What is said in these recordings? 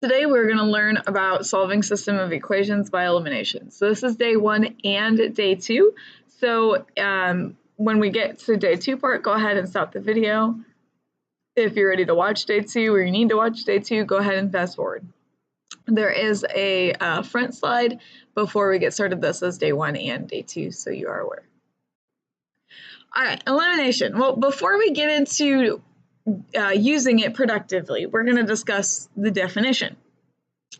Today we're going to learn about solving system of equations by elimination. So this is day 1 and day 2. So when we get to day 2 part, go ahead and stop the video. If you're ready to watch day 2 or you need to watch day 2, go ahead and fast forward. There is a front slide before we get started. This is day 1 and day 2, so you are aware. All right, elimination. Well, before we get into using it productively, we're going to discuss the definition.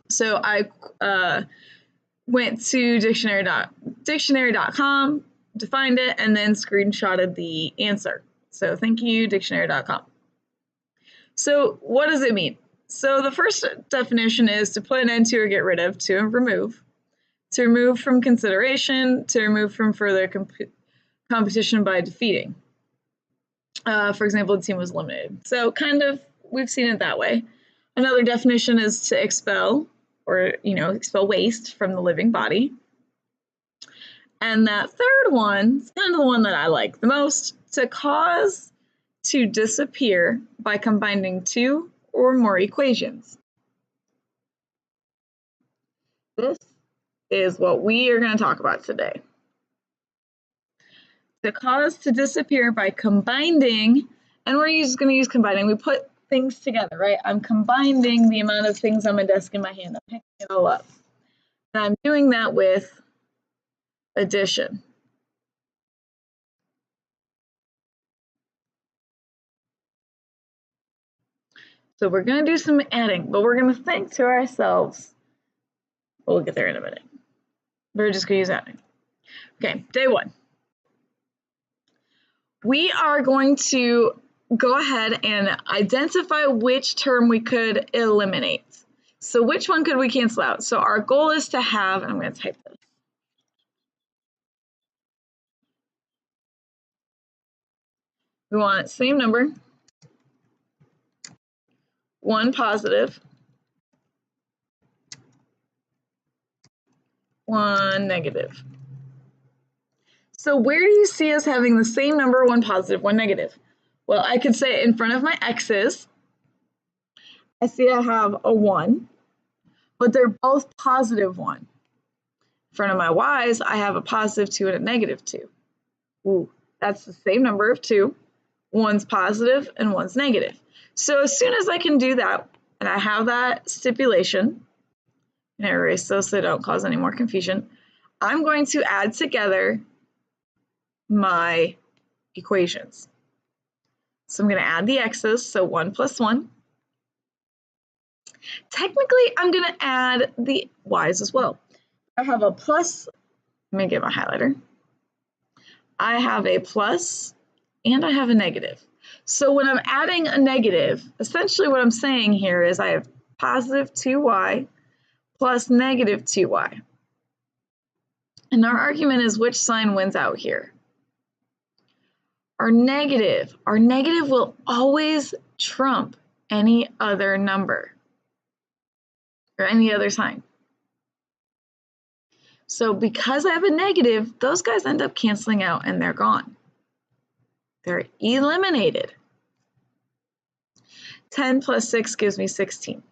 So I went to dictionary.com, defined it, and then screenshotted the answer. So thank you, dictionary.com. So what does it mean? So the first definition is to put an end to or get rid of, to remove from consideration, to remove from further competition by defeating. For example, the team was eliminated. So kind of, we've seen it that way. Another definition is to expel, or, expel waste from the living body. And that third one is kind of the one that I like the most, to cause to disappear by combining two or more equations. This is what we are going to talk about today. To cause to disappear by combining, and we're just going to use combining. We put things together, right? I'm combining the amount of things on my desk in my hand. I'm picking it all up. And I'm doing that with addition. So we're going to do some adding, but we're going to think to ourselves, we'll get there in a minute. We're just going to use adding. Okay, day 1. We are going to go ahead and identify which term we could eliminate. So which one could we cancel out? So our goal is to have, and I'm going to type this. We want same number, 1 positive, 1 negative. So where do you see us having the same number, 1 positive, 1 negative? Well, I could say in front of my x's, I see I have a 1, but they're both positive 1. In front of my y's, I have a positive 2 and a negative 2. Ooh, that's the same number of 2. 1's positive and 1's negative. So as soon as I can do that, and I have that stipulation, and I erase those so they don't cause any more confusion, I'm going to add together my equations. So I'm going to add the x's, so 1 plus 1. Technically, I'm going to add the y's as well. I have a plus, let me get my highlighter. I have a plus and I have a negative. So when I'm adding a negative, essentially what I'm saying here is I have positive 2y plus negative 2y. And our argument is which sign wins out here. Our negative will always trump any other number or any other sign. So because I have a negative, those guys end up canceling out and they're gone. They're eliminated. 10 plus 6 gives me 16.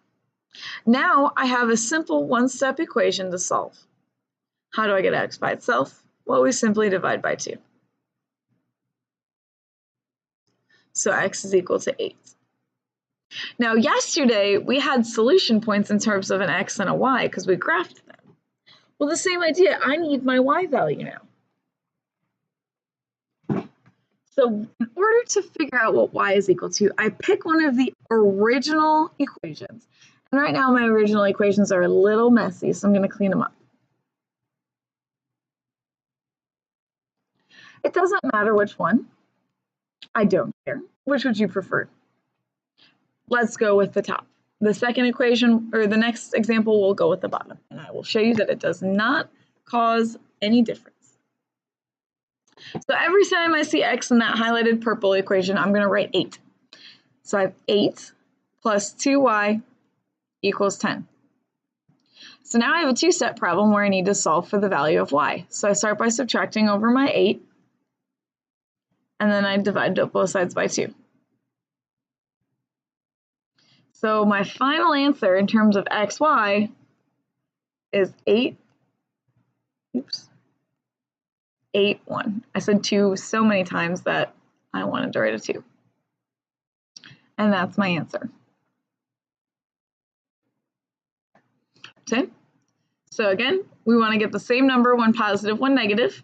Now I have a simple one-step equation to solve. How do I get x by itself? Well, we simply divide by 2. So x is equal to 8. Now, yesterday, we had solution points in terms of an x and a y because we graphed them. Well, the same idea, I need my y value now. So in order to figure out what y is equal to, I pick one of the original equations. And right now, my original equations are a little messy, so I'm going to clean them up. It doesn't matter which one. I don't care. Which would you prefer? Let's go with the top. The second equation, or the next example, will go with the bottom. And I will show you that it does not cause any difference. So every time I see x in that highlighted purple equation, I'm going to write 8. So I have 8 plus 2y equals 10. So now I have a two-step problem where I need to solve for the value of y. So I start by subtracting over my 8, and then I divide both sides by 2. So my final answer in terms of xy is 8, 8, 1. I said 2 so many times that I wanted to write a 2. And that's my answer. Okay, so again, we want to get the same number, one positive, one negative.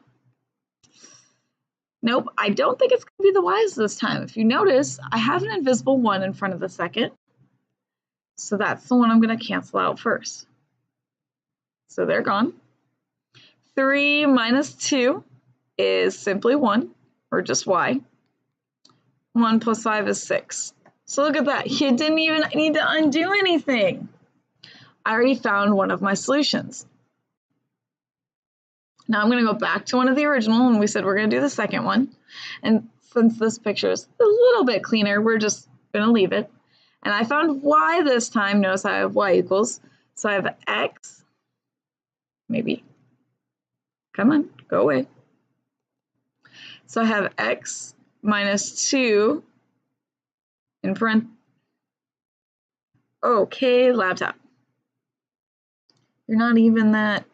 Nope, I don't think it's going to be the y's this time. If you notice, I have an invisible 1 in front of the second. So that's the one I'm going to cancel out first. So they're gone. 3 minus 2 is simply 1, or just y. 1 plus 5 is 6. So look at that. You didn't even need to undo anything. I already found one of my solutions. Now I'm going to go back to one of the original, and we said we're going to do the second one. And since this picture is a little bit cleaner, we're just going to leave it. And I found y this time. Notice I have y equals. So I have x, maybe. Come on, go away. So I have x minus 2 in parentheses. Okay, laptop. You're not even that.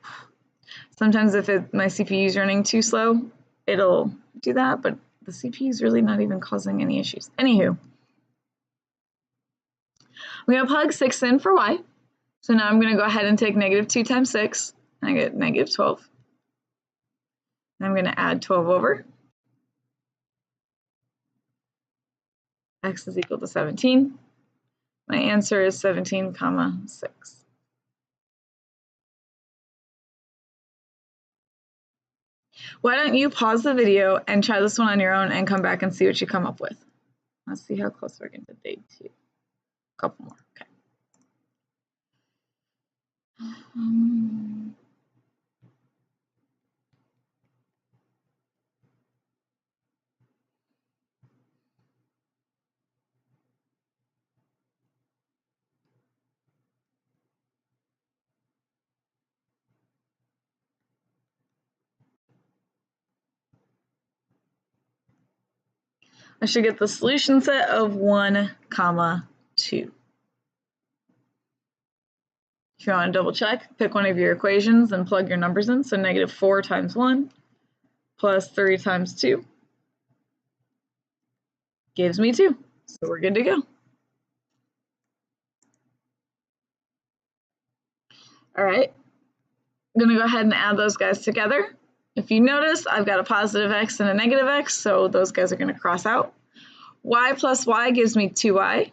Sometimes if my CPU is running too slow, it'll do that, but the CPU is really not even causing any issues. Anywho, we're going to plug 6 in for y. So now I'm going to go ahead and take negative 2 times 6. I get negative 12. I'm going to add 12 over. X is equal to 17. My answer is 17, 6. Why don't you pause the video and try this one on your own and come back and see what you come up with. Let's see how close we're getting to day 2. A couple more, okay. I should get the solution set of 1, 2. If you want to double check, pick one of your equations and plug your numbers in. So negative 4 times 1 plus 3 times 2 gives me 2. So we're good to go. All right, I'm going to go ahead and add those guys together. If you notice, I've got a positive x and a negative x, so those guys are going to cross out. Y plus y gives me 2y,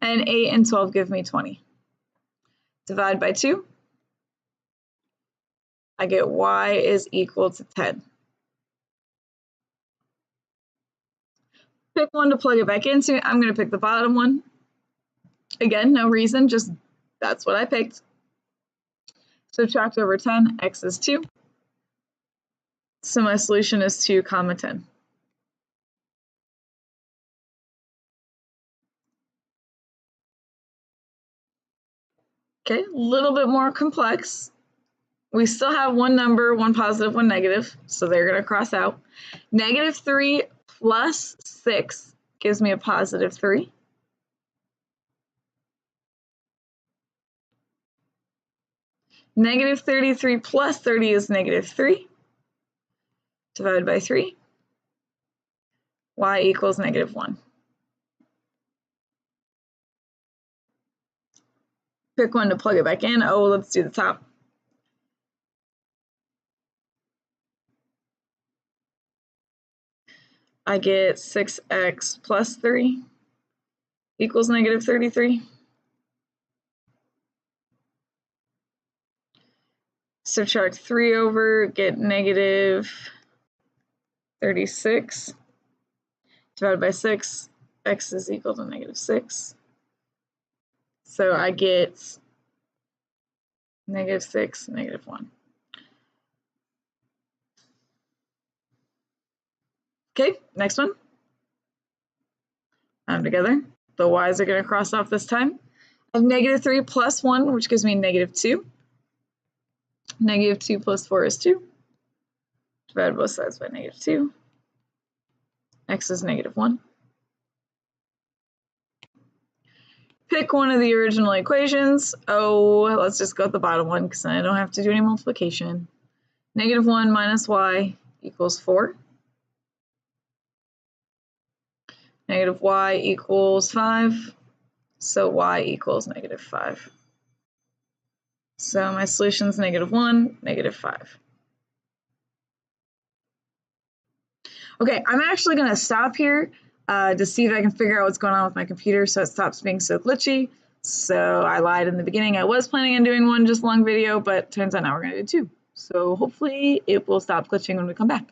and 8 and 12 give me 20. Divide by 2. I get y is equal to 10. Pick one to plug it back into. I'm going to pick the bottom one. Again, no reason, just that's what I picked. Subtract over 10, x is 2. So my solution is 2, 10. Okay, a little bit more complex. We still have one number, one positive, one negative, so they're going to cross out. Negative 3 plus 6 gives me a positive 3. Negative 33 plus 30 is negative 3. Divided by 3. Y equals negative 1. Pick one to plug it back in. Oh, let's do the top. I get 6x plus 3 equals negative 33. Subtract 3 over, get negative 36. Divided by 6, x is equal to negative 6. So I get negative 6, negative 1. Okay, next one. Add them together. The y's are going to cross off this time. I have negative 3 plus 1, which gives me negative 2. Negative 2 plus 4 is 2. Divide both sides by negative 2. X is negative 1. pick one of the original equations. Oh, let's just go with the bottom one because then I don't have to do any multiplication. -1 minus y equals 4. -y equals 5. So y equals -5. So my solution is -1, -5. Okay, I'm actually going to stop here to see if I can figure out what's going on with my computer so it stops being so glitchy. So I lied in the beginning. I was planning on doing one just long video, but turns out now we're going to do two. So hopefully it will stop glitching when we come back.